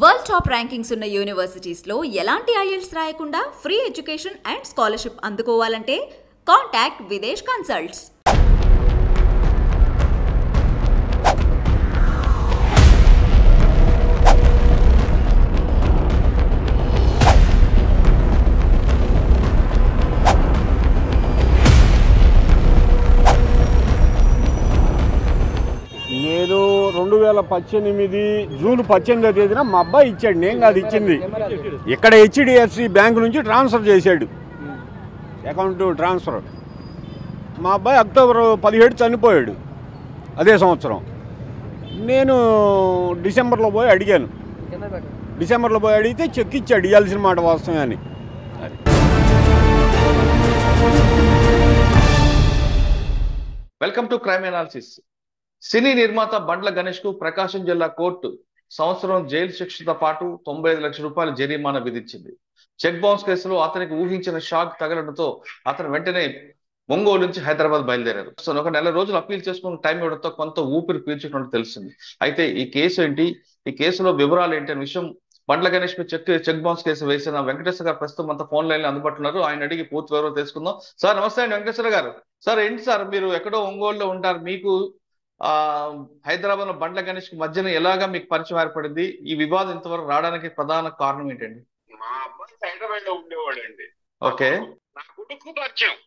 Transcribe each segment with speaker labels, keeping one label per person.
Speaker 1: World top rankings ఉన్న యూనివర్సిటీస్లో ఎలాంటి IELTS రాయకుండా ఫ్రీ ఎడ్యుకేషన్ అండ్ స్కాలర్షిప్ అందుకోవాలంటే కాంటాక్ట్ విదేశ్ కన్సల్ట్స్.
Speaker 2: నేను 2018 జూన్ 18వ తేదీన మా అబ్బాయి ఇచ్చాడు, నేను కాదు ఇచ్చింది. ఇక్కడ HDFC బ్యాంక్ నుంచి ట్రాన్స్ఫర్ చేశాడు, అకౌంట్ ట్రాన్స్ఫర్. మా అబ్బాయి అక్టోబర్ 17 చనిపోయాడు అదే సంవత్సరం. నేను డిసెంబర్లో పోయి అడిగాను, అడిగితే చెక్ ఇచ్చాడు, ఇవ్వాల్సిన మాట వాస్తవమే అని.
Speaker 3: Welcome to crime analysis. సినీ నిర్మాత బండ్ల గణేష్ కు ప్రకాశం జిల్లా కోర్టు సంవత్సరం జైలు శిక్షతో పాటు 95 లక్షల రూపాయల జరిమానా విధించింది. చెక్ బౌన్స్ కేసులో అతనికి ఊహించిన షాక్ తగలడంతో అతను వెంటనే ఒంగోలు నుంచి హైదరాబాద్ బయలుదేరారు. సో ఒక నెల రోజులు అప్పీల్ చేసుకుని టైం ఇవ్వడంతో కొంత ఊపిరి పీల్చుకున్నట్టు తెలిసింది. అయితే ఈ కేసు ఏంటి, ఈ కేసులో వివరాలు ఏంటి అనే విషయం, బండ్ల గణేష్ పై చెక్ బౌన్స్ కేసు వేసిన వెంకటేశ్వర గారు ప్రస్తుతం అంతా ఫోన్ లైన్ లో అందుబాటులో ఉన్నారు. ఆయన అడిగి పూర్తి వివరాలు తెలుసుకుందాం. సార్ నమస్తే అండి వెంకటేశ్వర గారు. సార్ ఏంటి సార్, మీరు ఎక్కడో ఒంగోలులో ఉంటారు, మీకు హైదరాబాద్ లో బండ్ల గణేష్ కి మధ్యన ఎలాగా మీకు పరిచయం ఏర్పడింది? ఈ వివాదం ఇంతవరకు రావడానికి ప్రధాన కారణం ఏంటండి?
Speaker 4: మా అబ్బాయి హైదరాబాద్ లో ఉండేవాడు అండి.
Speaker 3: ఓకే.
Speaker 4: నా కొడుకు పరిచయం.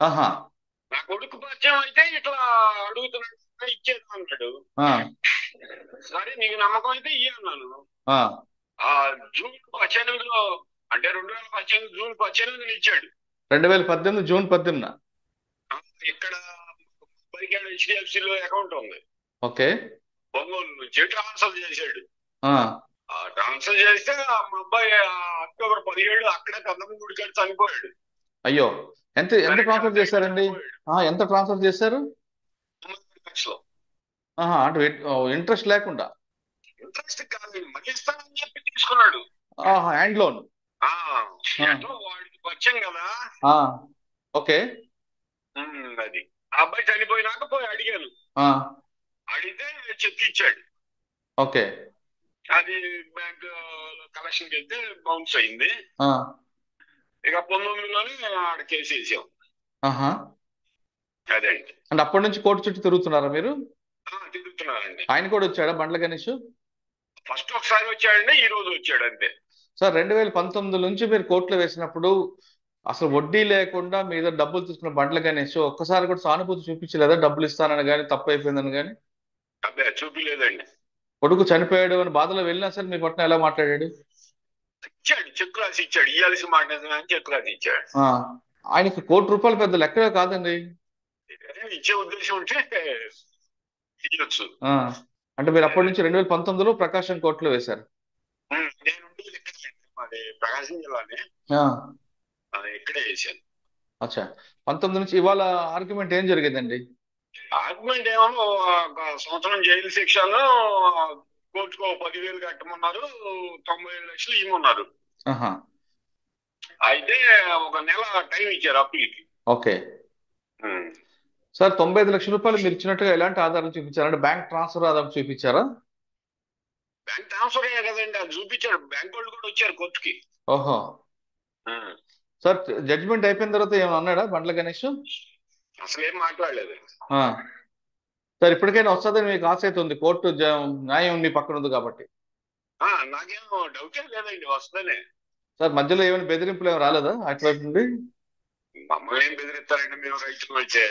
Speaker 3: ఆహా.
Speaker 4: నా కొడుకు పరిచయం అయితే ఇట్లా అడుగుతున్నాడు, ఇచ్చేది అన్నాడు. సరే నీకు నమ్మకం అయితే ఇయ్య అన్నాను. జూన్ 18లో అంటే 2018 జూన్ 18 ఇచ్చాడు.
Speaker 3: 2018 జూన్ 18.
Speaker 4: ఇక్కడ HDFC లో అకౌంట్ ఉంది.
Speaker 3: ఓకే.
Speaker 4: ఒంగోలు నుంచి ట్రాన్స్ఫర్ చేశాడు. ట్రాన్స్ఫర్ చేస్తే మా అబ్బాయి అక్టోబర్ 17 అక్కడే కన్నమూడి గారు చనిపోయాడు.
Speaker 3: అయ్యో, ఎంత ట్రాన్స్ఫర్ చేశారండి? ఎంత ట్రాన్స్ఫర్ చేశారు?
Speaker 4: 95 లక్షలు.
Speaker 3: అంటే ఇంట్రెస్ట్ లేకుండా?
Speaker 4: ఇంట్రెస్ట్ కాదు, మళ్ళీ ఇస్తానని చెప్పి తీసుకున్నాడు.
Speaker 3: Hand loan.
Speaker 4: వాడికి పరిచయం కదా.
Speaker 3: ఓకే.
Speaker 4: అది ఆ అబ్బాయి చనిపోయినాక పోయి అడిగాను, అడిగితే చెక్ ఇచ్చాడు.
Speaker 3: ఓకే.
Speaker 4: అది బ్యాంక్ కలెక్షన్ వెళ్తే బౌన్స్ అయింది. ఇక 19లోనే ఆడ కేసు వేసాం. అదండి.
Speaker 3: అంటే అప్పటి నుంచి కోర్టు చుట్టూ తిరుగుతున్నారా మీరు?
Speaker 4: తిరుగుతున్నారండి.
Speaker 3: ఆయన కూడా వచ్చాడా బండ్ల గణేష్?
Speaker 4: ఫస్ట్ ఒకసారి వచ్చాడండి, ఈ రోజు వచ్చాడు అంతే.
Speaker 3: సార్ 2019 నుంచి మీరు కోర్టులో వేసినప్పుడు అసలు వడ్డీ లేకుండా మీద డబ్బులు తీసుకున్న బండ్ల గణేష్ ఒక్కసారి కూడా సానుభూతి చూపించలేదా? డబ్బులు ఇస్తానని కానీ, తప్పు అయిపోయిందని కానీ?
Speaker 4: అబ్బాయి చూపిలేదండి.
Speaker 3: కొడుకు చనిపోయాడు అని బాధలో వెళ్ళినా సరే మీ పట్ల ఎలా మాట్లాడాడు?
Speaker 4: ఇచ్చాడు, చెక్ రాసి ఇచ్చాడు, ఇవ్వాల్సిన మాట చెక్ రాసి ఇచ్చాడు.
Speaker 3: ఆయనకి ₹1 పెద్ద లెక్కలే కాదండి.
Speaker 4: ఇచ్చే ఉద్దేశం ఉంటే ఇవ్వచ్చు.
Speaker 3: అంటే మీరు అప్పటి నుంచి 2019లో ప్రకాశం కోర్టులో వేశారు?
Speaker 4: నేను మాది ప్రకాశం జిల్లానే, ఇక్కడే వేసాను.
Speaker 3: అచ్చా. 19 నుంచి ఇవాళ ఆర్గ్యుమెంట్ ఏం జరిగిందండి?
Speaker 4: ఆర్గ్యుమెంట్ ఏమో సంవత్సరం జైలు శిక్షలో కోర్టుకు 10,000 కట్టమన్నారు, 95 లక్షలు ఇవ్వమన్నారు. అయితే ఒక నెల టైం ఇచ్చారు అప్పీల్కి.
Speaker 3: ఓకే. సార్ 95 లక్షల రూపాయలు మీరు ఇచ్చినట్టుగా ఎలాంటి ఆధారాలు చూపించారు? అంటే బ్యాంక్ ట్రాన్స్ఫర్ ఆధారం చూపించారా?
Speaker 4: బ్యాంక్ ట్రాన్స్ఫర్ కదండి, అది చూపించాడు. బ్యాంక్ వాళ్ళు కూడా వచ్చారు కోర్టుకి.
Speaker 3: ఓహో. సార్ జడ్జిమెంట్ అయిపోయిన తర్వాత ఏమైనా అన్నాడా బండ్ల గణేష్?
Speaker 4: అసలు ఏం మాట్లాడలేదు.
Speaker 3: సార్ ఇప్పటికైనా వస్తుందని మీకు ఆశ అయితే ఉంది? కోర్టు న్యాయం మీ పక్కన ఉంది కాబట్టి.
Speaker 4: నాకేం డౌటే లేదండి, వస్తుందనే.
Speaker 3: సార్ మధ్యలో ఏమైనా బెదిరింపులు ఏమైనా రాలేదా అటువైపు నుండి?
Speaker 4: మమ్మల్ని ఏం బెదిరిస్తారండి, మేము రైతులు వచ్చే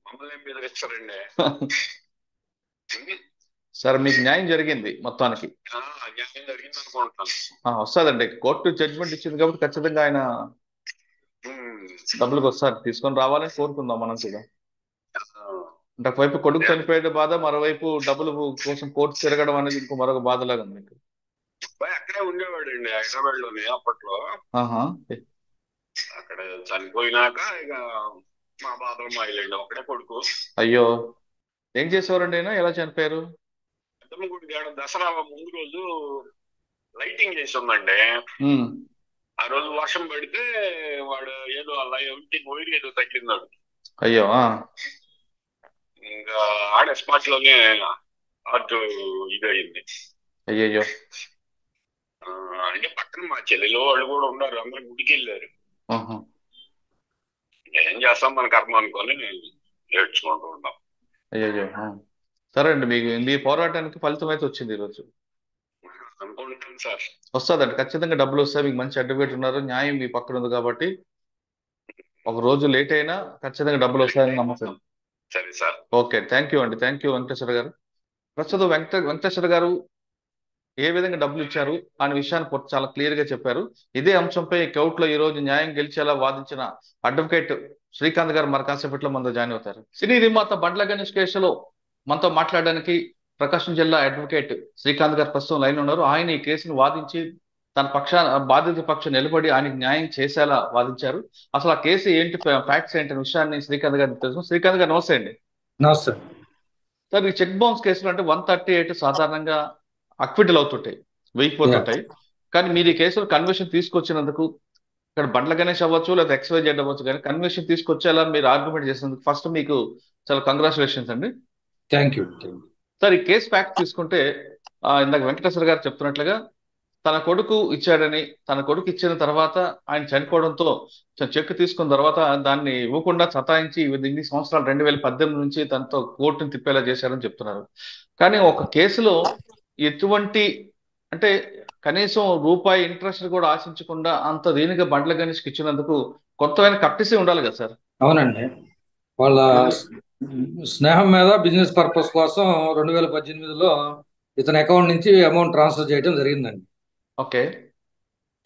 Speaker 4: మమ్మల్ని ఏం బెదిరిస్తారండి.
Speaker 3: సార్ మీకు న్యాయం జరిగింది మొత్తానికి?
Speaker 4: న్యాయం జరిగింది అనుకుంటున్నాను.
Speaker 3: వస్తుందండి, కోర్టు జడ్జిమెంట్ ఇచ్చింది కాబట్టి ఖచ్చితంగా ఆయన డబ్బులకు వస్తారు, తీసుకొని రావాలని కోరుకుందాం మనం కూడా. అంటే ఒకవైపు కొడుకు చనిపోయే బాధ, మరోవైపు డబ్బులు కోసం కోర్టు తిరగడం అనేది ఇంకో మరొక బాధలాగా ఉంది మీకు.
Speaker 4: అక్కడే ఉండేవాడు అండి హైదరాబాద్ లోనే అప్పట్లో. అక్కడ చనిపోయినాక ఇక మా బాధలు మాయలేండి, ఒకడే కొడుకు.
Speaker 3: అయ్యో, ఏం చేసేవారండి ఆయన? ఎలా చనిపోయారు?
Speaker 4: దసరా ముందు రోజు లైటింగ్ చేసి ఉందండి. ఆ రోజు వర్షం పడితే వాడు ఏదో అలా వైర్ ఏదో తగ్గిందాడు.
Speaker 3: అయ్యో.
Speaker 4: ఇంకా ఆడే స్పాట్ లోనే అటు ఇది అయింది.
Speaker 3: అయ్యయ్యో.
Speaker 4: అంటే పక్కన మా చెల్లెలు వాళ్ళు కూడా ఉన్నారు, అందరూ గుడికి వెళ్ళారు. ఏం చేస్తాం, మన కర్మ అనుకొని ఏడ్చుకుంటూ ఉన్నాం.
Speaker 3: అయ్యయ్యో. సరే అండి, మీ పోరాటానికి ఫలితం అయితే వచ్చింది ఈరోజు.
Speaker 4: అనుకుంటాను సార్.
Speaker 3: వస్తుందండి, ఖచ్చితంగా డబ్బులు వస్తాయి. మీకు మంచి అడ్వకేట్ ఉన్నారు, న్యాయం మీ పక్కన ఉంది కాబట్టి ఒక రోజు లేట్ అయినా ఖచ్చితంగా డబ్బులు వస్తాయని నమ్మకం.
Speaker 4: సరే సార్.
Speaker 3: ఓకే, థ్యాంక్ యూ అండి. థ్యాంక్ యూ వెంకటేశ్వర గారు. ప్రస్తుతం వెంకటేశ్వర గారు ఏ విధంగా డబ్బులు ఇచ్చారు అనే విషయాన్ని చాలా క్లియర్ గా చెప్పారు. ఇదే అంశంపై కోర్టులో ఈ రోజు న్యాయం గెలిచేలా వాదించిన అడ్వకేట్ శ్రీకాంత్ గారు మరి కాసేపట్లో మనతో జాయిన్ అవుతారు. సినీ నిర్మాత బండ్ల గణేష్ కేసులో మనతో మాట్లాడడానికి ప్రకాశం జిల్లా అడ్వకేట్ శ్రీకాంత్ గారు ప్రస్తుతం లైన్ ఉన్నారు. ఆయన ఈ కేసును వాదించి తన బాధిత పక్షం నిలబడి ఆయనకి న్యాయం చేసేలా వాదించారు. అసలు ఆ కేసు ఏంటి, ఫ్యాక్ట్స్ ఏంటి అనే విషయాన్ని శ్రీకాంత్ గారికి తెలుసు. శ్రీకాంత్ గారు నమస్తే అండి.
Speaker 5: నమస్తే
Speaker 3: సార్, ఈ చెక్ బౌన్స్ కేసులు అంటే 138 సాధారణంగా అక్విటల్ అవుతుంటాయి, వేయిపోతుంటాయి. కానీ మీరు ఈ కేసులో కన్విక్షన్ తీసుకొచ్చినందుకు, ఇక్కడ బండ్ల గణేష్ అవ్వచ్చు లేదా XYZ అవ్వచ్చు, కానీ కన్విక్షన్ తీసుకొచ్చేలా మీరు ఆర్గ్యుమెంట్ చేసినందుకు ఫస్ట్ మీకు చాలా కంగ్రాచులేషన్స్ అండి.
Speaker 5: Thank you.
Speaker 3: సార్, ఈ కేసు ఫ్యాక్ట్ తీసుకుంటే ఇందాక వెంకటేశ్వర గారు చెప్తున్నట్లుగా తన కొడుకు ఇచ్చాడని, తన కొడుకు ఇచ్చిన తర్వాత ఆయన చనిపోవడంతో చెక్ తీసుకున్న తర్వాత దాన్ని ఇవ్వకుండా సతాయించి ఇన్ని సంవత్సరాలు 2018 నుంచి తనతో కోర్టును తిప్పేలా చేశారని చెప్తున్నారు. కానీ ఒక కేసులో ఎటువంటి అంటే కనీసం రూపాయి ఇంట్రెస్ట్ కూడా ఆశించకుండా అంత దీనిగా బండ్ల గణేష్కి ఇచ్చినందుకు కొంతమైన కట్టిసి ఉండాలి కదా సార్?
Speaker 5: అవునండి, వాళ్ళ స్నేహం మీద బిజినెస్ పర్పస్ కోసం 2018లో ఇతని అకౌంట్ నుంచి అమౌంట్ ట్రాన్స్ఫర్ చేయడం జరిగిందండి.
Speaker 3: ఓకే.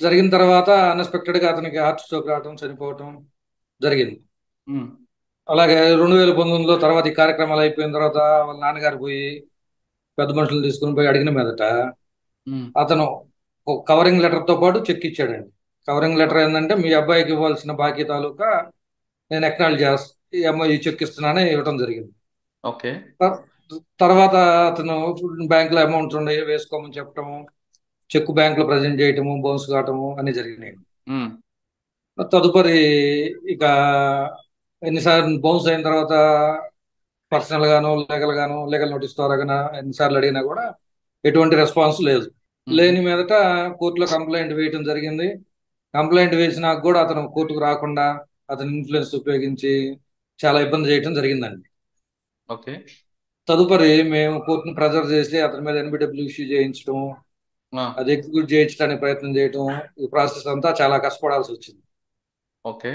Speaker 5: జరిగిన తర్వాత అన్ఎక్స్పెక్టెడ్ గా అతనికి హార్ట్ స్ట్రోక్ రావడం, చనిపోవటం జరిగింది. అలాగే 2019లో తర్వాత ఈ కార్యక్రమాలు అయిపోయిన తర్వాత వాళ్ళ నాన్నగారు పోయి పెద్ద మనుషులు తీసుకుని పోయి అడిగిన మీదట అతను కవరింగ్ లెటర్ తో పాటు చెక్ ఇచ్చాడండి. కవరింగ్ లెటర్ ఏంటంటే, మీ అబ్బాయికి ఇవ్వాల్సిన బాకీ తాలూకా నేను ఎక్నాలజ్ చేస్తా, ఈ అమ్మాయి చెక్ ఇస్తున్నానని ఇవ్వడం జరిగింది.
Speaker 3: ఓకే.
Speaker 5: తర్వాత అతను బ్యాంక్ లో అమౌంట్ ఉండే వేసుకోమని చెప్పటము, చెక్ బ్యాంక్ లో ప్రజెంట్ చేయటము, బౌన్స్ కావటము అన్ని జరిగినాయి. తదుపరి ఇక ఎన్నిసార్లు బౌన్స్ అయిన తర్వాత పర్సనల్ గాను లీగల్ నోటీస్ ద్వారా ఎన్నిసార్లు అడిగినా కూడా ఎటువంటి రెస్పాన్స్ లేదు. లేని మీదట కోర్టులో కంప్లైంట్ వేయటం జరిగింది. కంప్లైంట్ వేసినా కూడా అతను కోర్టుకు రాకుండా అతని ఇన్ఫ్లుయెన్స్ ఉపయోగించి చాలా ఇబ్బంది చేయటం జరిగిందండి.
Speaker 3: ఓకే.
Speaker 5: తదుపరి మేము కోర్టును ప్రెజర్ చేసి అతని మీద NBW ఇష్యూ చేయించడం, అది ఎగ్జిక్యూట్ చేయించడానికి ప్రయత్నం చేయటం, ఈ ప్రాసెస్ అంతా చాలా కష్టపడాల్సి వచ్చింది.
Speaker 3: ఓకే.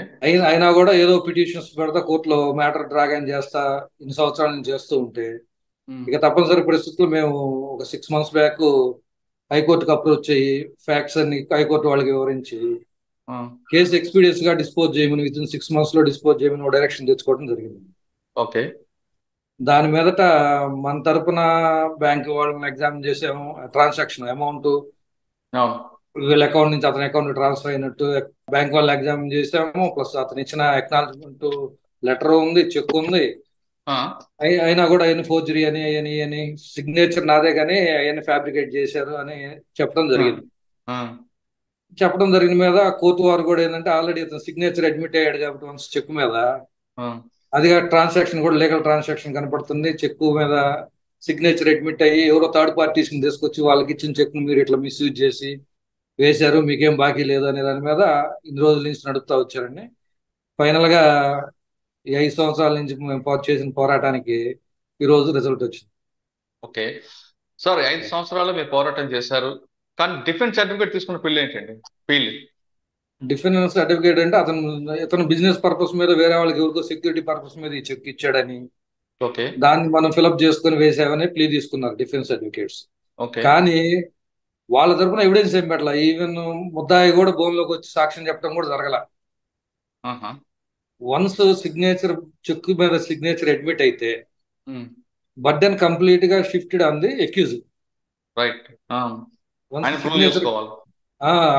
Speaker 5: అయినా కూడా ఏదో పిటిషన్స్ పెడతా కోర్టులో మ్యాటర్ డ్రాగన్ చేస్తా ఇన్ని సంవత్సరాల నుంచి చేస్తూ ఉంటే ఇక తప్పనిసరి పరిస్థితుల్లో మేము ఒక 6 months బ్యాక్ హైకోర్టుకు అప్రోచ్ అయ్యి ఫ్యాక్ట్స్ అన్ని హైకోర్టు వాళ్ళకి వివరించి కేసు ఎక్స్పీడియన్స్ గా డిస్పోజ్ చేయమని, విత్ ఇన్ 6 months లో డిస్పోజ్ చేయమని డైరెక్షన్ తెచ్చుకోవడం జరిగింది.
Speaker 3: ఓకే.
Speaker 5: దాని మీదట మన తరపున బ్యాంక్ వాళ్ళని ఎగ్జామిన్ చేసాము. ట్రాన్సాక్షన్ అమౌంట్ వీళ్ళ అకౌంట్ నుంచి అతని అకౌంట్ ట్రాన్స్ఫర్ అయినట్టు బ్యాంక్ వాళ్ళు ఎగ్జామిన్ చేసాము. ప్లస్ అతను ఇచ్చిన ఎక్నాలజ్మెంట్ లెటర్ ఉంది, చెక్ ఉంది. అయినా కూడా ఆయన ఫోర్జరీ అని సిగ్నేచర్ నాదే కానీ ఆయన ఫ్యాబ్రికేట్ చేశారు అని చెప్పడం జరిగింది. చెప్పడం జరిగిన మీద కోర్టు వారు కూడా ఏంటంటే, ఆల్రెడీ అతను సిగ్నేచర్ అడ్మిట్ అయ్యాడు కాబట్టి వన్స్ చెక్ మీద, అది ట్రాన్సాక్షన్ కూడా లీగల్ ట్రాన్సాక్షన్ కనపడుతుంది. చెక్ మీద సిగ్నేచర్ అడ్మిట్ అయ్యి ఎవరో థర్డ్ పార్టీస్ ని తీసుకొచ్చి వాళ్ళకి ఇచ్చిన చెక్ ను మీరు ఇట్లా మిస్యూజ్ చేసి వేశారు, మీకేం బాకీ లేదు అనే దాని మీద ఇన్ని రోజుల నుంచి నడుపుతా వచ్చారండి. ఫైనల్ గా ఈ 5 సంవత్సరాల నుంచి మేము చేసిన పోరాటానికి ఈ రోజు రిజల్ట్ వచ్చింది.
Speaker 3: ఓకే సార్, 5 సంవత్సరాలు మీరు పోరాటం చేశారు, కానీ డిఫెన్స్ సర్టిఫికేట్ తీసుకున్న పిల్లి ఏంటండి?
Speaker 5: డిఫెన్స్ సర్టిఫికేట్ అంటే ఇతను బిజినెస్ పర్పస్ మీద వేరే వాళ్ళకి ఎవరికో సెక్యూరిటీ పర్పస్ మీద ఈ చెక్ ఇచ్చాడని, దాన్ని మనం ఫిలప్ చేసుకుని వేసామని ప్లీ తీసుకున్నారు డిఫెన్స్ సర్టిఫికేట్స్. కానీ వాళ్ళ తరఫున ఎవిడెన్స్ ఏం పెట్టాల. ఈవెన్ ముద్దాయి కూడా బోన్లోకి వచ్చి సాక్ష్యం చెప్పడం కూడా జరగల. వన్స్ సిగ్నేచర్ చెక్ మీద సిగ్నేచర్ అడ్మిట్ అయితే బర్డెన్ కంప్లీట్ గా షిఫ్టెడ్ ఆన్ ది అక్యూజ్.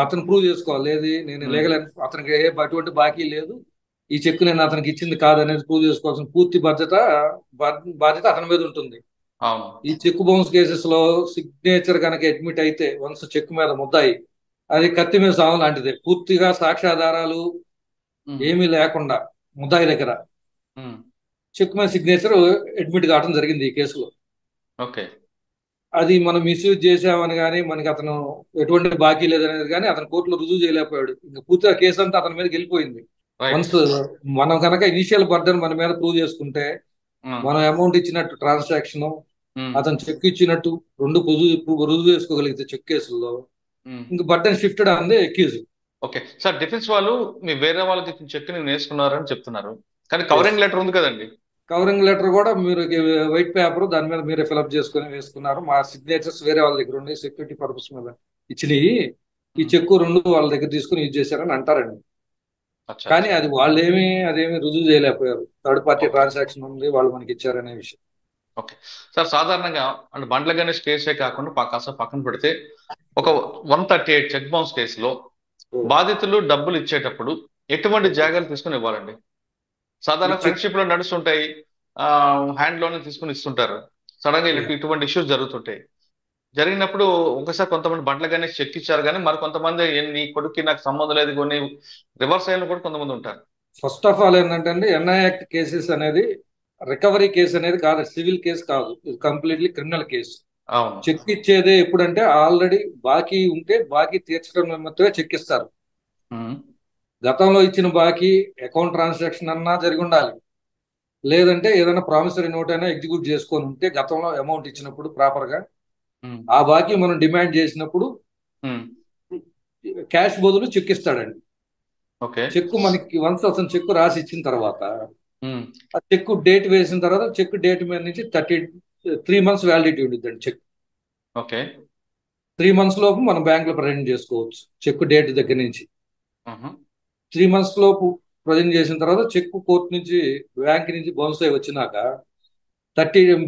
Speaker 5: అతను ప్రూవ్ చేసుకోవాలి, లేదు నేను లీగల్ అతనికి అటువంటి బాకీ లేదు, ఈ చెక్ నేను అతనికి ఇచ్చింది కాదనేది ప్రూవ్ చేసుకోవాల్సిన పూర్తి బాధ్యత అతని మీద ఉంటుంది. ఈ చెక్ బౌన్స్ కేసెస్ లో సిగ్నేచర్ కనుక అడ్మిట్ అయితే వన్స్ చెక్ మీద ముద్దాయి, అది కత్తి మీద సాగు లాంటిదే. పూర్తిగా సాక్ష్యాధారాలు ఏమీ లేకుండా ముద్దాయి దగ్గర చెక్ మీద సిగ్నేచర్ అడ్మిట్ కావడం జరిగింది ఈ కేసులో. అది మనం మిస్యూజ్ చేసామని కానీ మనకి అతను ఎటువంటి బాకీ లేదనేది కానీ అతను కోర్టులో రుజువు చేయలేకపోయాడు. ఇంకా పూర్తిగా కేసు అంతా అతని మీదకి వెళ్ళిపోయింది. వన్స్ మనం కనుక ఇనిషియల్ బర్డన్ మన మీద ప్రూవ్ చేసుకుంటే, మనం అమౌంట్ ఇచ్చినట్టు ట్రాన్సాక్షన్, అతను చెక్ ఇచ్చినట్టు రెండు రుజువు చేసుకోగలిగితే చెక్ కేసుల్లో ఇంకా బర్డన్ షిఫ్టెడ్ అంది అక్యూజ్.
Speaker 3: ఓకే సార్, డిఫెన్స్ వాళ్ళు మీ వేరే వాళ్ళకి ఇచ్చిన చెక్ ని వేసుకున్నారని చెప్తున్నారు, కానీ కవరింగ్ లెటర్ ఉంది కదండి.
Speaker 5: కవరింగ్ లెటర్ కూడా మీరు వైట్ పేపర్ దాని మీద మీరే ఫిల్అప్ చేసుకుని వేసుకున్నారు. మా సిగ్నేచర్స్ వేరే వాళ్ళ దగ్గర ఉన్నాయి, సెక్యూరిటీ పర్పస్ మీద ఇచ్చినవి. ఈ చెక్కు రెండు వాళ్ళ దగ్గర తీసుకుని యూజ్ చేశారని అంటారండి. కానీ అది అదేమి రుజువు చేయలేకపోయారు. థర్డ్ పార్టీ ట్రాన్సాక్షన్ ఉంది, వాళ్ళు మనకి ఇచ్చారనే విషయం.
Speaker 3: ఓకే సార్, సాధారణంగా అంటే బండ్ల గణేష్ కేసే కాకుండా కాస్త పక్కన పెడితే ఒక 138 చెక్ బౌన్స్ కేసులో బాధితులు డబ్బులు ఇచ్చేటప్పుడు ఎటువంటి జాగ్రత్తలు తీసుకుని ఇవ్వాలండి? సాధారణ ఫ్రెండ్షిప్ లో నడుస్తుంటాయి, హ్యాండ్ లోనే తీసుకుని ఇస్తుంటారు. సడన్ గా ఇటువంటి ఇష్యూస్ జరుగుతుంటాయి. జరిగినప్పుడు ఒకసారి కొంతమంది బండ్ల గణేష్ చెక్ ఇచ్చారు, కానీ మరి కొంతమంది నీ కొడుక్కి నాకు సంబంధం లేదు కొన్ని రివర్స్ అయిన కూడా కొంతమంది ఉంటారు.
Speaker 5: ఫస్ట్ ఆఫ్ ఆల్ ఏంటంటే ఎన్ఐ యాక్ట్ కేసెస్ అనేది రికవరీ కేసు అనేది కాదు, సివిల్ కేసు కాదు, ఇది కంప్లీట్లీ క్రిమినల్ కేసు. చెక్ ఇచ్చేదే ఎప్పుడంటే ఆల్రెడీ బాకీ ఉంటే బాకీ తీర్చడం నిమిత్తమే చెక్ ఇస్తారు. గతంలో ఇచ్చిన బాకీ అకౌంట్ ట్రాన్సాక్షన్ అన్నా జరిగి ఉండాలి, లేదంటే ఏదైనా ప్రామిసరీ నోట్ అయినా ఎగ్జిక్యూట్ చేసుకొని ఉంటే గతంలో అమౌంట్ ఇచ్చినప్పుడు ప్రాపర్ గా ఆ బాకీ మనం డిమాండ్ చేసినప్పుడు క్యాష్ బదులు చెక్ ఇస్తాడండి. చెక్ మనకి వన్స్ అతను చెక్ రాసి ఇచ్చిన తర్వాత ఆ చెక్ డేట్ వేసిన తర్వాత చెక్ డేట్ మీద నుంచి 3 months వ్యాలిడిటీ ఉంటుందండి చెక్. 3 months లోపు మనం బ్యాంక్ లో ప్రజెంట్ చేసుకోవచ్చు చెక్ డేట్ దగ్గర నుంచి. 3 months లోపు ప్రజెంట్ చేసిన తర్వాత చెక్ కోర్టు నుంచి బ్యాంక్ నుంచి బౌన్స్ అయి వచ్చినాక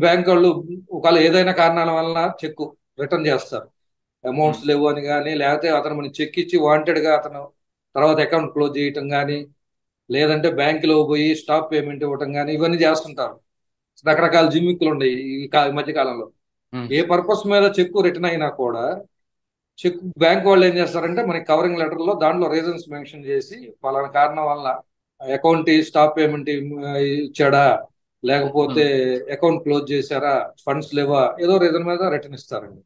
Speaker 5: బ్యాంక్ వాళ్ళు ఒకవేళ ఏదైనా కారణాల వలన చెక్ రిటర్న్ చేస్తారు, అమౌంట్స్ లేవు అని కానీ, లేకపోతే అతను మనకి చెక్ ఇచ్చి వాంటెడ్ గా అతను తర్వాత అకౌంట్ క్లోజ్ చేయటం కానీ, లేదంటే బ్యాంకులో పోయి స్టాప్ పేమెంట్ ఇవ్వటం కానీ, ఇవన్నీ చేస్తుంటారు. రకరకాల జిమ్మిక్కులు ఉన్నాయి ఈ మధ్య కాలంలో. ఏ పర్పస్ మీద చెక్ రిటర్న్ అయినా కూడా చెక్ బ్యాంక్ వాళ్ళు ఏం చేస్తారంటే మనకి కవరింగ్ లెటర్ లో దాంట్లో రీజన్స్ మెన్షన్ చేసి పలానా కారణం వల్ల అకౌంట్ స్టాప్ పేమెంట్ ఇచ్చాడా, లేకపోతే అకౌంట్ క్లోజ్ చేశారా, ఫండ్స్ లేవా, ఏదో రీజన్ మీద రిటర్న్ ఇస్తారండి.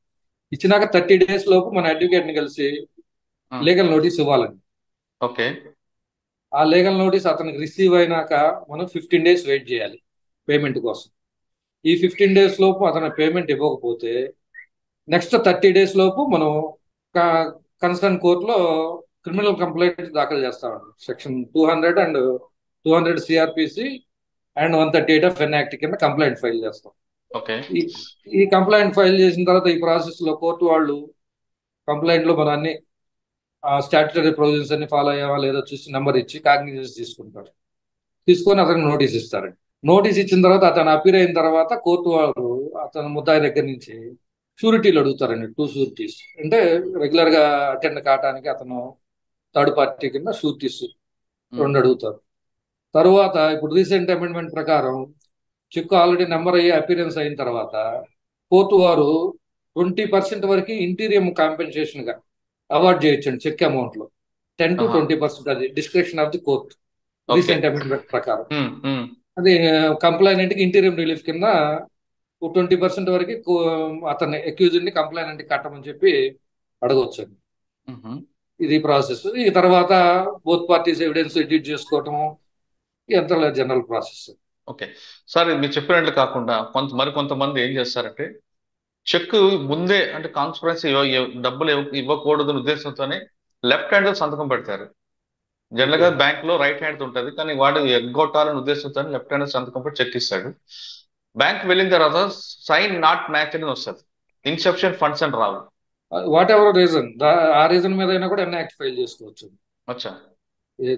Speaker 5: ఇచ్చినాక 30 days లోపు మన అడ్వకేట్ ని కలిసి లీగల్ నోటీస్ ఇవ్వాలండి. ఆ లీగల్ నోటీస్ అతనికి రిసీవ్ అయినాక మనం 15 days వెయిట్ చేయాలి పేమెంట్ కోసం. ఈ 15 days లోపు అతను పేమెంట్ ఇవ్వకపోతే నెక్స్ట్ 30 days లోపు మనం కన్సర్న్ కోర్టులో క్రిమినల్ కంప్లైంట్ దాఖలు చేస్తామండి. Section 200 and 200 CRPC and 138 of N act కింద కంప్లైంట్ ఫైల్ చేస్తాం. ఈ కంప్లైంట్ ఫైల్ చేసిన తర్వాత ఈ ప్రాసెస్ లో కోర్టు వాళ్ళు కంప్లైంట్ లో మనం అన్ని స్టాట్యుటరీ ప్రొవిజన్స్ అన్ని ఫాలో అయ్యావా లేదా చూసి నెంబర్ ఇచ్చి కాగ్నిజెన్స్ తీసుకుంటారు. తీసుకొని అతనికి నోటీస్ ఇస్తారండి. నోటీస్ ఇచ్చిన తర్వాత అతను అపీర్ అయిన తర్వాత కోర్టు వాళ్ళు అతను ముద్దాయి దగ్గర నుంచి షూరిటీలు అడుగుతారండి. 2 షూరిటీస్ అంటే రెగ్యులర్ గా అటెండ్ కావడానికి అతను థర్డ్ పార్టీ కింద షూరిటీస్ 2 అడుగుతారు. తర్వాత ఇప్పుడు రీసెంట్ అమెండ్మెంట్ ప్రకారం చెక్ ఆల్రెడీ నెంబర్ అయ్యి అపీరెన్స్ అయిన తర్వాత కోర్టు వారు 20% వరకు ఇంటీరియం కాంపెన్సేషన్ గా అవార్డ్ చేయొచ్చండి చెక్ అమౌంట్ లో. 10 to 20% అది description of the court recent amendment ప్రకారం. అది కంప్లైనెంట్ కి ఇంటీరియం రిలీఫ్ కింద 20% వరకు అతన్ని అక్యూజ్డ్ ని కంప్లైనెంట్ కట్టమని చెప్పి అడగవచ్చు. ఇది ప్రాసెస్. ఈ తర్వాత బోత్ పార్టీస్ ఎవిడెన్స్ ఎడిట్ చేసుకోవటం ఎంత జనరల్ ప్రాసెస్.
Speaker 3: ఓకే సార్, మీరు చెప్పినట్లు కాకుండా కొంతమంది ఏం చేస్తారంటే చెక్ ముందే అంటే కాన్స్పరెన్సీ డబ్బులు ఇవ్వకూడదు ఉద్దేశంతోనే లెఫ్ట్ హ్యాండ్ సంతకం పెడతారు. జనరల్ గా బ్యాంక్ లో రైట్ హ్యాండ్ ఉంటుంది, కానీ వాడు ఎగ్గొట్టాలని ఉద్దేశంతో లెఫ్ట్ హ్యాండ్ సంతకం పెట్టి చెక్ ఇస్తాడు. బ్యాంక్ వెళ్ళిన తర్వాత సైన్ నాట్ మ్యాచ్ అని వస్తుంది, ఇన్సెప్షన్ ఫండ్స్ అని రావు.
Speaker 5: వాట్ ఎవర్ రీజన్, ఆ రీజన్ మీద అయినా కూడా ఎన్ఐ యాక్ట్ ఫైల్ చేసుకోవచ్చు.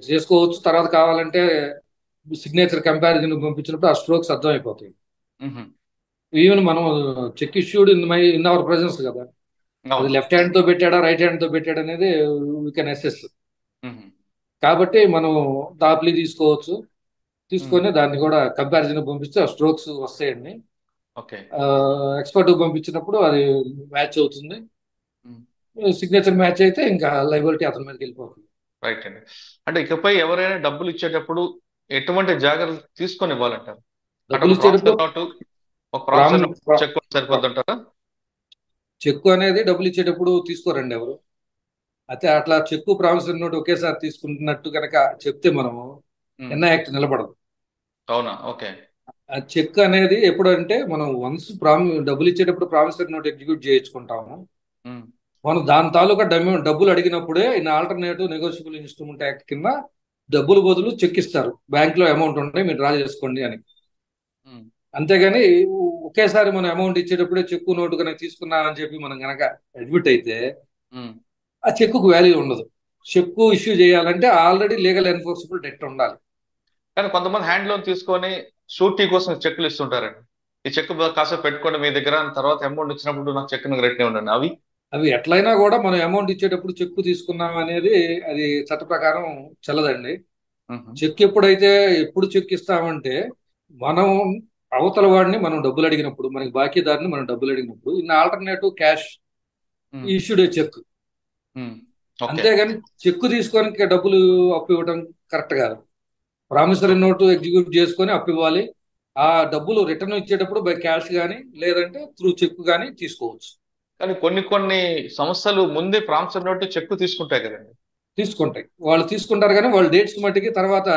Speaker 5: చేసుకోవచ్చు. తర్వాత కావాలంటే సిగ్నేచర్ కంపారిజన్ పంపించినప్పుడు ఆ స్ట్రోక్స్ అర్థమైపోతాయి. ఈవెన్ మనం cheque issued in our presence కదా, అది లెఫ్ట్ హ్యాండ్ తో పెట్టాడా రైట్ హ్యాండ్ తో పెట్టాడా అనేది వీ కెన్ అసెస్. కాబట్టి మనం దాప్లీ తీసుకోవచ్చు, తీసుకొని దాన్ని కూడా కంపారిజన్ పంపిస్తే ఆ స్ట్రోక్స్ వస్తాయండి. ఎక్స్పర్ట్ పంపించినప్పుడు అది మ్యాచ్ అవుతుంది. సిగ్నేచర్ మ్యాచ్ అయితే ఇంకా లైబిలిటీ అతని మీదకి వెళ్ళిపోతుంది.
Speaker 3: రైట్ అండి. అంటే ఇకపై ఎవరైనా డబ్బులు ఇచ్చేటప్పుడు ఎటువంటి జాగ్రత్తలు తీసుకొని ఇవ్వాలంటారు?
Speaker 5: డబ్బులు ఇచ్చేటప్పుడు
Speaker 3: సరిపోద్దంటారా?
Speaker 5: చెక్కు అనేది డబ్బులు ఇచ్చేటప్పుడు తీసుకోరండి ఎవరు. అయితే అట్లా చెక్కు ప్రామిసరీ నోట్ ఒకేసారి తీసుకుంటున్నట్టు కనుక చెప్తే మనము ఎన్ఐ యాక్ట్ నిలబడదు.
Speaker 3: అవునా? ఓకే.
Speaker 5: ఆ చెక్ అనేది ఎప్పుడంటే మనం వన్స్ డబ్బులు ఇచ్చేటప్పుడు ప్రామిసరీ నోట్ ఎగ్జిక్యూట్ చేయించుకుంటాము. మనం దాని తాలూకా డబ్బులు అడిగినప్పుడే in alternative negotiable instrument act కింద డబ్బులు బదులు చెక్ ఇస్తారు. బ్యాంక్ లో అమౌంట్ ఉంటే మీరు డ్రా చేసుకోండి అని. అంతేగాని ఒకేసారి మనం అమౌంట్ ఇచ్చేటప్పుడే చెక్కు నోటు కనుక తీసుకున్నామని చెప్పి మనం కనుక అడ్మిట్ అయితే ఆ చెక్కుకు వాల్యూ ఉండదు. చెక్కు ఇష్యూ చేయాలంటే ఆల్రెడీ లీగల్ ఎన్ఫోర్సబుల్ డెట్ ఉండాలి.
Speaker 3: కానీ కొంతమంది హ్యాండ్ లోన్ తీసుకొని షూరిటీ కోసం చెక్కులు ఇస్తుంటారండి. ఈ చెక్ కాసేపు పెట్టుకోండి మీ దగ్గర, తర్వాత అమౌంట్ ఇచ్చినప్పుడు నాకు చెక్ రెట్నే ఉండండి.
Speaker 5: అవి ఎట్లయినా కూడా మనం అమౌంట్ ఇచ్చేటప్పుడు చెక్కు తీసుకున్నాం అనేది అది చట్ట ప్రకారం చెల్లదండి. చెక్ ఎప్పుడు చెక్ ఇస్తామంటే మనం అవతల వాడిని మనం డబ్బులు అడిగినప్పుడు, మనకి బాకీదారుని మనం డబ్బులు అడిగినప్పుడు in alternative cash issued cheque. అంతేగాని చెక్కు తీసుకొని డబ్బులు అప్పు ఇవ్వడం కరెక్ట్ కాదు. ప్రామిసరీ నోటు ఎగ్జిక్యూట్ చేసుకొని అప్పు ఇవ్వాలి. ఆ డబ్బులు రిటర్న్ ఇచ్చేటప్పుడు బై క్యాష్ కానీ లేదంటే త్రూ చెక్ కానీ తీసుకోవచ్చు.
Speaker 3: కానీ కొన్ని సంస్థలు ముందే ప్రామిసరీ నోటు చెక్కు తీసుకుంటాయి కదండి.
Speaker 5: తీసుకుంటాయి, వాళ్ళు తీసుకుంటారు కానీ వాళ్ళు డేట్స్ మట్టికి తర్వాత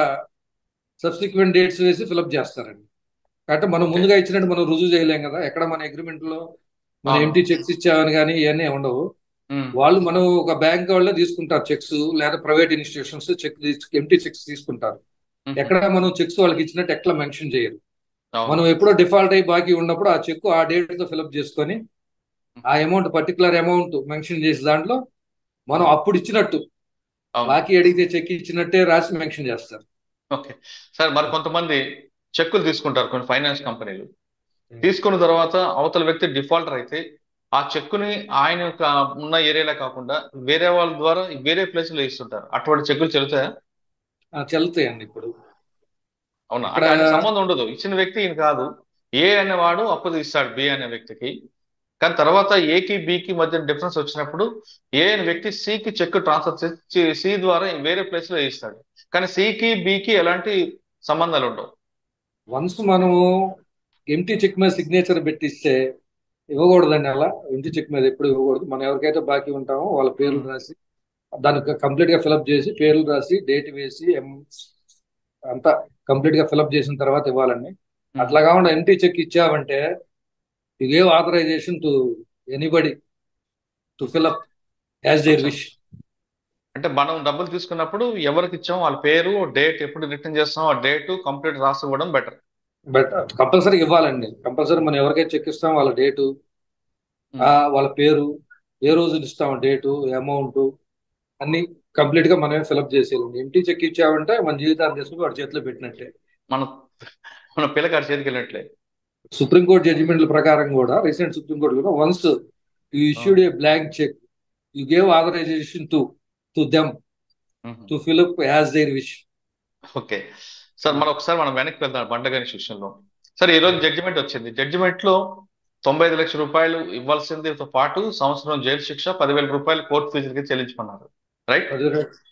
Speaker 5: సబ్సిక్వెంట్ డేట్స్ వేసి ఫిలప్ చేస్తారండి. కాబట్టి మనం ముందుగా ఇచ్చినట్టు మనం రుజువు చేయలేం కదా. ఎక్కడ మన అగ్రిమెంట్ లో మనం ఎంటీ చెక్స్ ఇచ్చామని కానీ ఇవన్నీ ఉండవు. వాళ్ళు మనం ఒక బ్యాంక్ వాళ్ళే తీసుకుంటారు చెక్స్, లేదా ప్రైవేట్ ఇన్స్టిట్యూషన్స్ ఎంటీ చెక్స్ తీసుకుంటారు. ఎక్కడ మనం చెక్స్ వాళ్ళకి ఇచ్చినట్టు ఎట్లా మెన్షన్ చేయరు. మనం ఎప్పుడో డిఫాల్ట్ అయ్యి బాకీ ఉన్నప్పుడు ఆ చెక్ ఆ డేట్ తో ఫిలప్ చేసుకొని ఆ అమౌంట్ పర్టికులర్ అమౌంట్ మెన్షన్ చేసి దాంట్లో మనం అప్పుడు ఇచ్చినట్టు బాకీ అడిగితే చెక్ ఇచ్చినట్టే రాసి మెన్షన్ చేస్తారు.
Speaker 3: ఓకే సార్, మరి కొంతమంది చెక్కులు తీసుకుంటారు కొన్ని ఫైనాన్స్ కంపెనీలు. తీసుకున్న తర్వాత అవతల వ్యక్తి డిఫాల్టర్ అయితే ఆ చెక్కుని ఆయన ఉన్న ఏరియాలో కాకుండా వేరే వాళ్ళ ద్వారా వేరే ప్లేస్ లో ఇస్తుంటారు. అటువంటి చెక్కులు చెల్లుతాయా?
Speaker 5: చెల్లుతాయండి. ఇప్పుడు
Speaker 3: అవునా? అంటే ఆయన సంబంధం ఉండదు, ఇచ్చిన వ్యక్తి ఈయన కాదు, ఏ అనేవాడు అప్పు ఇస్తాడు బి అనే వ్యక్తికి. కానీ తర్వాత ఏకి బికి మధ్య డిఫరెన్స్ వచ్చినప్పుడు ఏ అనే వ్యక్తి సికి చెక్ ట్రాన్స్ఫర్ చేసి సి ద్వారా వేరే ప్లేస్ లో ఇస్తాడు. కానీ సికి బికి ఎలాంటి సంబంధాలు ఉండవు.
Speaker 5: వన్స్ మనము ఎంటీ చెక్ మీద సిగ్నేచర్ పెట్టిస్తే ఇవ్వకూడదండి. అలా ఎంటీ చెక్ మీద ఎప్పుడు ఇవ్వకూడదు. మనం ఎవరికైతే బాకీ ఉంటామో వాళ్ళ పేర్లు రాసి దానికి కంప్లీట్ గా ఫిలప్ చేసి పేర్లు రాసి డేట్ వేసి అంతా కంప్లీట్ గా ఫిలప్ చేసిన తర్వాత ఇవ్వాలండి. అట్లా కాకుండా ఎంటీ చెక్ ఇచ్చామంటే you give authorization to anybody to fill up as their wish.
Speaker 3: అంటే మనం డబ్బులు తీసుకున్నప్పుడు ఎవరికి ఇచ్చామో వాళ్ళ పేరు, డేట్, ఎప్పుడు రిటర్న్ చేస్తామో ఆ డేట్ కంప్లీట్ రాసి ఇవ్వడం బెటర్.
Speaker 5: బట్ కంపల్సరీ ఇవ్వాలండి. కంపల్సరీ మనం ఎవరికైతే చెక్ ఇస్తామో వాళ్ళ డేటు, వాళ్ళ పేరు, ఏ రోజు ఇస్తామో డేటు, అమౌంట్ అన్ని కంప్లీట్ గా మనమే ఫిలప్ చేసేయాలండి. ఎంటీ చెక్ ఇచ్చామంటే మన జీవితాన్ని తీసుకుని వాడి చేతిలో పెట్టినట్టే,
Speaker 3: మన పిల్లగాడి చేతికి వెళ్ళినట్లే.
Speaker 5: సుప్రీంకోర్టు జడ్జిమెంట్ల ప్రకారం కూడా, రీసెంట్ సుప్రీంకోర్టు కూడా once you issued a blank cheque you gave authorisation to them to fill up as their wish.
Speaker 3: Okay sir, మనం వెనక్కి వెళ్దాం బండ్ల గణేష్ విషయంలో. సార్, ఈ రోజు జడ్జిమెంట్ వచ్చింది. జడ్జిమెంట్ లో 95 లక్షల రూపాయలు ఇవ్వాల్సిందితో పాటు సంవత్సరం జైలు శిక్ష, 10,000 రూపాయలు కోర్టు ఫీజులకి చెల్లించమన్నారు. రైట్?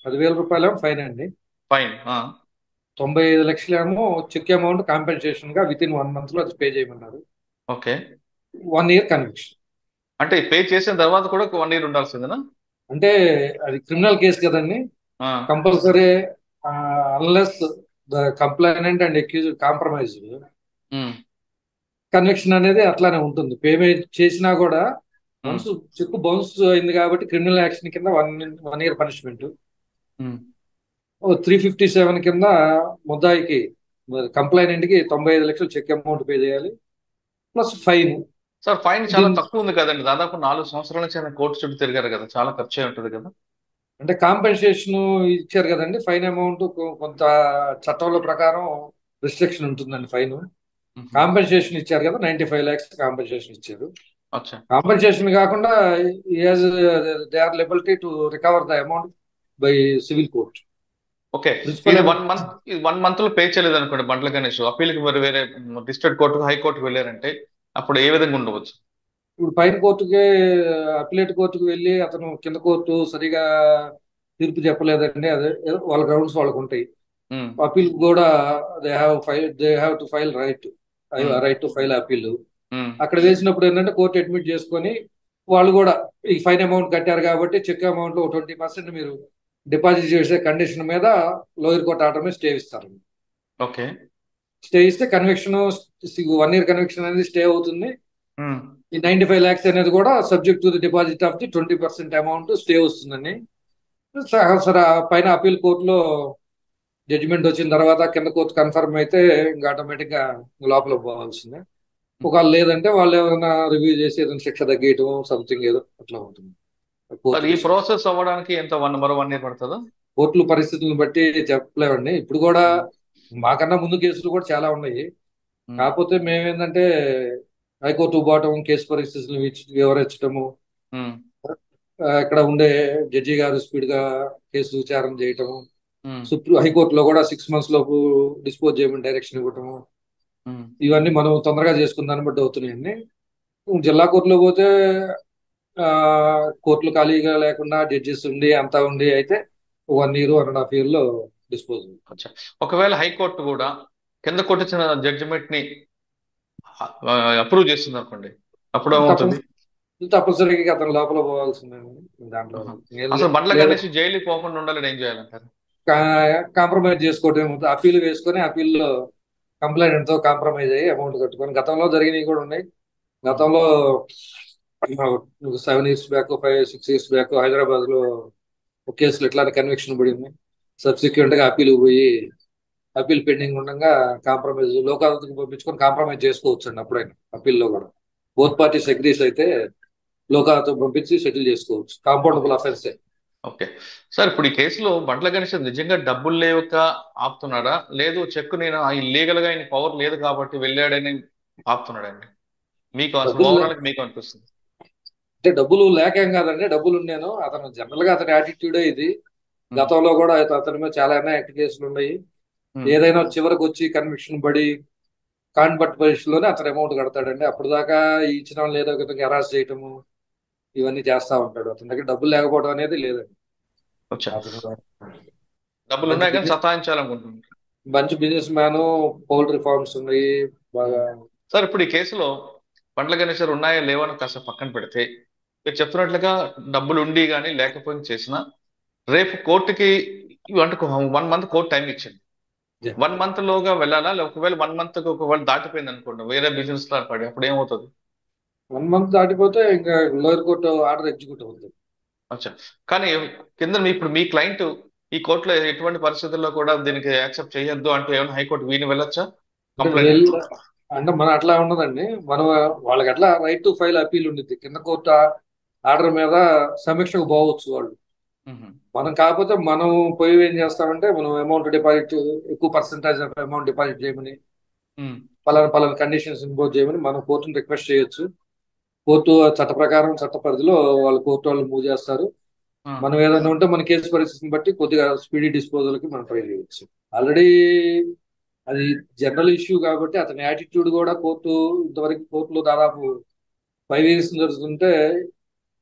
Speaker 5: 10,000 రూపాయలు ఫైన్ అండి.
Speaker 3: ఫైన్.
Speaker 5: 95 లక్షలేమో చెక్ అమౌంట్ కాంపెన్సేషన్ గా విత్ ఇన్ 1 month లో అది పే చేయమన్నారు.
Speaker 3: ఓకే.
Speaker 5: 1 year conviction.
Speaker 3: అంటే పే చేసిన తర్వాత కూడా 1 year ఉండాల్సిందేనా?
Speaker 5: అంటే అది క్రిమినల్ కేసు కదండి. Compulsory unless the complainant and accused compromise, conviction అనేది అట్లానే ఉంటుంది. పేమెంట్ చేసినా కూడా వన్స్ చెక్ బౌన్స్ అయింది కాబట్టి క్రిమినల్ యాక్షన్ కింద 1 year పనిష్మెంట్, 357 కింద ముద్దాయికి కంప్లైనెంట్ కి 95 లక్షలు చెక్ అమౌంట్ పే చేయాలి ప్లస్ ఫైన్.
Speaker 3: సార్, ఫైన్ చాలా తక్కువ ఉంది కదండి. దాదాపు 4 సంవత్సరాల నుంచి ఆయన కోర్టు చుట్టూ తిరిగారు కదా, చాలా ఖర్చు అయి ఉంటుంది కదా.
Speaker 5: అంటే కాంపెన్సేషన్ ఇచ్చారు కదండి. ఫైన్ అమౌంట్ కొంత చట్టంలో ప్రకారం రిస్ట్రిక్షన్ ఉంటుందండి. ఫైన్ కాంపెన్సేషన్ ఇచ్చారు కదా, 95 lakhs కాంపెన్సేషన్ ఇచ్చారు. కాంపెన్సేషన్ కాకుండా they are liability to recover the amount by civil court.
Speaker 3: Okay. ఇది 1 month లో పే చేయలేదు అనుకోండి బండ్ల గణేష్, అప్పీల్కి మరి వేరే డిస్ట్రిక్ట్ కోర్టుకు, హైకోర్టుకు వెళ్ళారంటే అప్పుడు ఏ విధంగా ఉండవచ్చు?
Speaker 5: ఇప్పుడు పైన కోర్టుకి, అపిలేట్ కోర్టుకు వెళ్ళి అతను కింద కోర్టు సరిగా తీర్పు చెప్పలేదండి, అదే వాళ్ళ గ్రౌండ్స్ వాళ్ళకు ఉంటాయి. అపీల్ కూడా they have to file right to file appeal. అక్కడ వేసినప్పుడు ఏంటంటే కోర్టు అడ్మిట్ చేసుకొని వాళ్ళు కూడా ఈ ఫైన్ అమౌంట్ కట్టారు కాబట్టి చెక్ అమౌంట్ లో 20% మీరు డిపాజిట్ చేసే కండిషన్ మీద లోయర్ కోర్ట్ ఆర్డర్ మీద స్టే ఇస్తారు.
Speaker 3: ఓకే.
Speaker 5: స్టే ఇస్తే కన్విక్షన్ 1 year కన్విక్షన్ అనేది స్టే అవుతుంది. ఈ 95 lakhs అనేది కూడా subject to the deposit of the 20% amount stay వస్తుందని. సరే పైన అప్పీల్ కోర్టులో జడ్జిమెంట్ వచ్చిన తర్వాత కింద కోర్టు కన్ఫర్మ్ అయితే ఇంకా ఆటోమేటిక్ గా లోపల పోవాల్సిందే. ఒకవేళ లేదంటే వాళ్ళు ఏమైనా రివ్యూ చేసి ఏదైనా శిక్ష తగ్గేయటం సంథింగ్ ఏదో అట్లా ఉంటుంది.
Speaker 3: ఈ ప్రాసెస్ అవ్వడానికి ఎంత మరో 1 year పడుతుందా?
Speaker 5: కోర్టుల పరిస్థితులను బట్టి చెప్పలేమండి. ఇప్పుడు కూడా మాకన్నా ముందు కేసులు కూడా చాలా ఉన్నాయి. కాకపోతే మేమేంటంటే హైకోర్టు పోవటం, కేసు పరిస్థితులను వివరించటము, ఇక్కడ ఉండే జడ్జి గారు స్పీడ్ గా కేసు విచారణ చేయటము, హైకోర్టులో కూడా 6 months లోపు డిస్పోజ్ చేయమని డైరెక్షన్ ఇవ్వటము, ఇవన్నీ మనం తొందరగా చేసుకున్న దాన్ని బట్టి అవుతున్నాయండి. జిల్లా కోర్టులో పోతే కోర్టులు ఖాళీగా లేకుండా జడ్జెస్ ఉండి అంతా ఉండి అయితే 1 year 1.5 year లో డిస్పోజ్.
Speaker 3: ఒకవేళ హైకోర్టు కూడా కింద కోర్టు ఇచ్చిన జడ్జిమెంట్ ని అప్రూవ్ చేస్తుంది అనుకోండి, అప్పుడు ఏమవుతుంది?
Speaker 5: తప్పనిసరిగా అతను లోపల పోవాల్సిందండి. దాంట్లో
Speaker 3: అసలు బండ్ల గణేష్ జైలుకి పోకుండా ఉండాలని ఏం చేయాలంటారు?
Speaker 5: కాంప్రమైజ్ చేసుకోవటం, అప్పీల్ వేసుకొని అప్పీల్లో కంప్లైంట్ తో కాంప్రమైజ్ అయ్యి అమౌంట్ కట్టుకొని, గతంలో జరిగినవి కూడా ఉన్నాయి. గతంలో 7 years back 5-6 years back Hyderabad లో ఒక కేసులో ఇట్లా కన్విక్షన్ పడింది. సబ్సిక్వెంట్ గా అప్పీల్ పోయి అప్పీల్ పెండింగ్ ఉండగా కాంప్రమైజ్ లోక్ అదాలత్కి పంపించుకొని కాంప్రమైజ్ చేసుకోవచ్చు అండి. అప్పుడైనా అప్పీల్లో కూడా బోత్ పార్టీస్ అగ్రీస్ అయితే లోక్ అదాలత్ పంపించి సెటిల్ చేసుకోవచ్చు. కాంపౌండబుల్ అఫెన్సే.
Speaker 3: ఓకే సార్, ఇప్పుడు ఈ కేసులో బండ్ల గణేష్ నిజంగా డబ్బులు లేక ఆపుతున్నాడా, లేదు చెక్ నేను ఇల్లీగల్ గా ఆయన పవర్ లేదు కాబట్టి వెళ్ళాడని ఆపుతున్నాడండి? మీకు అసలు మీకు అనిపిస్తుంది?
Speaker 5: అంటే డబ్బులు లేకేం కాదండి, డబ్బులు ఉండేను. అతను జనరల్ గా అతని యాటిట్యూడే ఇది. గతంలో కూడా అతని మీద చాలా యాక్ట్ కేసులు ఉన్నాయి. ఏదైనా చివరికి వచ్చి కన్విక్షన్ పడి కాన్బట్ పరిస్థితుల్లోనే అతను అమౌంట్ కడతాడండి. అప్పుడు దాకా ఇచ్చిన వాళ్ళు ఏదో విధంగా హెరాస్ చేయటము ఇవన్నీ చేస్తా ఉంటాడు. అతని దగ్గర డబ్బులు లేకపోవడం అనేది లేదండి.
Speaker 3: డబ్బులు ఉన్నాయి కానీ సతాయించాలనుకుంటున్నాడు.
Speaker 5: మంచి బిజినెస్ మ్యాన్, పౌల్ట్రీ ఫార్మ్స్ ఉన్నాయి బాగా.
Speaker 3: సార్, ఇప్పుడు ఈ కేసులో బండ్ల గణేష్ ఉన్నాయా లేవని కాస్త పక్కన పెడితే, మీరు చెప్తున్నట్లుగా డబ్బులు ఉండి కానీ లేకపోయినా చేసిన రేపు కోర్టుకి అంటే 1 month కోర్టు టైం ఇచ్చింది. 1 month లోగా వెళ్ళాలా? ఒకవేళ 1 month ఒకవేళ దాటిపోయింది అనుకోండి, వేరే బిజినెస్ లో పడి అప్పుడు ఏమవుతుంది?
Speaker 5: 1 month దాటిపోతే ఇంకా లోయర్ కోర్టు ఆర్డర్ ఎగ్జిక్యూట్ అవుతుంది.
Speaker 3: అచ్చా, కానీ కింద ఇప్పుడు మీ క్లయింట్ ఈ కోర్టులో ఎటువంటి పరిస్థితుల్లో కూడా దీనికి యాక్సెప్ట్ చేయొద్దు అంటే ఏమైనా హైకోర్టు వీని వెళ్ళొచ్చా?
Speaker 5: అంటే మనం అట్లా ఉండదండి. మనం వాళ్ళకి అట్లా రైట్ టు ఫైల్ అపీల్ ఉండిద్ది. కింద కోర్టు ఆర్డర్ మీద సమీక్షకు పోవచ్చు వాళ్ళు. మనం కాకపోతే మనం పోయి ఏం చేస్తామంటే, మనం అమౌంట్ డిపాజిట్ ఎక్కువ పర్సెంటేజ్ ఆఫ్ అమౌంట్ డిపాజిట్ చేయమని, పలానా కండిషన్స్ ఇంపోజ్ చేయమని మనం కోర్టును రిక్వెస్ట్ చేయొచ్చు. కోర్టు చట్ట ప్రకారం చట్ట పరిధిలో వాళ్ళు కోర్టు వాళ్ళు మూవ్ చేస్తారు. మనం ఏదైనా ఉంటే మన కేసు పరిస్థితిని బట్టి కొద్దిగా స్పీడీ డిస్పోజల్ కి మనం ట్రై చేయొచ్చు. ఆల్రెడీ అది జనరల్ ఇష్యూ కాబట్టి అతని యాటిట్యూడ్ కూడా ఇంతవరకు కోర్టులో దాదాపు 5 years జరుగుతుంటే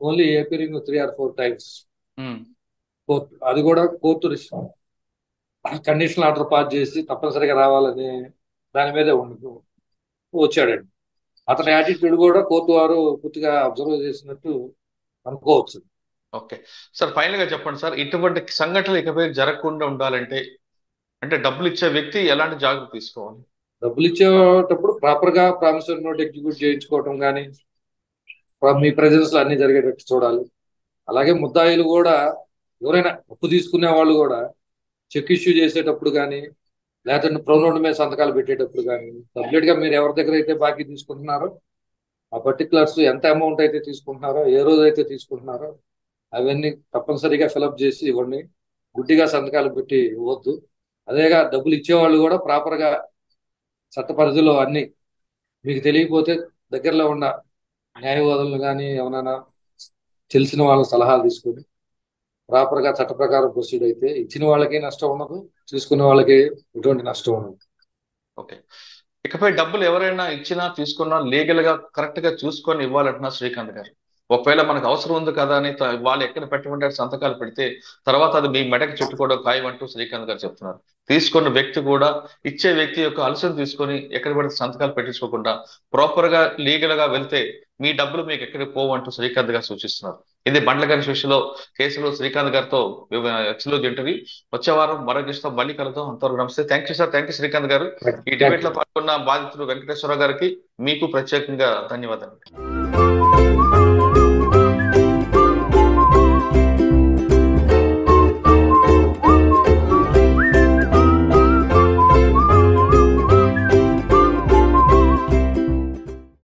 Speaker 5: only appearing 3 or 4 times court. అది కూడా కోర్టు కండిషనల్ ఆర్డర్ పాస్ చేసి తప్పనిసరిగా రావాలని దాని మీదే వచ్చాడండి. అతని యాటిట్యూడ్ కూడా కోర్టు వారు పూర్తిగా అబ్జర్వ్ చేసినట్టు అనుకోవచ్చు.
Speaker 3: ఓకే సార్, ఫైనల్ గా చెప్పండి సార్, ఇటువంటి సంఘటనలు ఇకపై జరగకుండా ఉండాలంటే అంటే డబ్బులు ఇచ్చే వ్యక్తి ఎలాంటి జాగ్రత్త తీసుకోవాలి?
Speaker 5: డబ్బులు ఇచ్చేటప్పుడు ప్రాపర్ గా ప్రామిసరీ నోట్ ఎగ్జిక్యూట్ చేయించుకోవటం కానీ, మీ ప్రెజెన్స్ లో అన్ని జరిగేటట్టు చూడాలి. అలాగే ముద్దాయిలు కూడా ఎవరైనా అప్పు తీసుకునే వాళ్ళు కూడా చెక్ ఇష్యూ చేసేటప్పుడు కానీ, లేదంటే ప్రోనోట్ మీద సంతకాలు పెట్టేటప్పుడు కానీ కంప్లీట్ గా మీరు ఎవరి దగ్గర అయితే బాకీ తీసుకుంటున్నారో ఆ పర్టికులర్స్ ఎంత అమౌంట్ అయితే తీసుకుంటున్నారో, ఏ రోజు అయితే తీసుకుంటున్నారో అవన్నీ తప్పనిసరిగా ఫిలప్ చేసి ఇవ్వండి. గుడ్డిగా సంతకాలు పెట్టి ఇవ్వద్దు. అదేగా డబ్బులు ఇచ్చేవాళ్ళు కూడా ప్రాపర్ గా చట్ట పరిధిలో అన్ని మీకు తెలియకపోతే దగ్గరలో ఉన్న న్యాయవాదులను కానీ ఎవరైనా తెలిసిన వాళ్ళ సలహాలు తీసుకొని ప్రాపర్ గా చట్ట ప్రకారం ప్రొసీడ్ అయితే ఇచ్చిన వాళ్ళకి నష్టం ఉండదు, తీసుకునే వాళ్ళకి ఎటువంటి నష్టం ఉండదు.
Speaker 3: ఓకే, ఇకపై డబ్బులు ఎవరైనా ఇచ్చినా తీసుకున్నా లీగల్ గా కరెక్ట్ గా చూసుకొని ఇవ్వాలంటున్నారు శ్రీకాంత్ గారు. ఒకవేళ మనకు అవసరం ఉంది కదా అని వాళ్ళు ఎక్కడ పెట్టమంటే సంతకాలు పెడితే తర్వాత అది మీ మెడకి చుట్టుకోవడం ఖాయం అంటూ శ్రీకాంత్ గారు చెప్తున్నారు. తీసుకున్న వ్యక్తి కూడా ఇచ్చే వ్యక్తి యొక్క అలసలు తీసుకొని ఎక్కడ పడితే సంతకాలు పెట్టించుకోకుండా ప్రాపర్ గా లీగల్ గా వెళ్తే మీ డబ్బులు మీకు ఎక్కడికి పోవంటూ శ్రీకాంత్ గారు సూచిస్తున్నారు. ఇది బండ్ల గణేష్ విషయంలో కేసులో శ్రీకాంత్ గారితో ఎక్స్క్లూజివ్ ఇంటర్వ్యూ. వచ్చే వారం మరో గెస్ట్తో మళ్ళీ కలుద్దాం. అంతవరకు నమస్తే. Thank you sir. Thank you Srikanth గారు. ఈ డిబేట్ లో పాల్గొన్న బాధితులు వెంకటేశ్వరరావు గారికి మీకు ప్రత్యేకంగా ధన్యవాదాలు.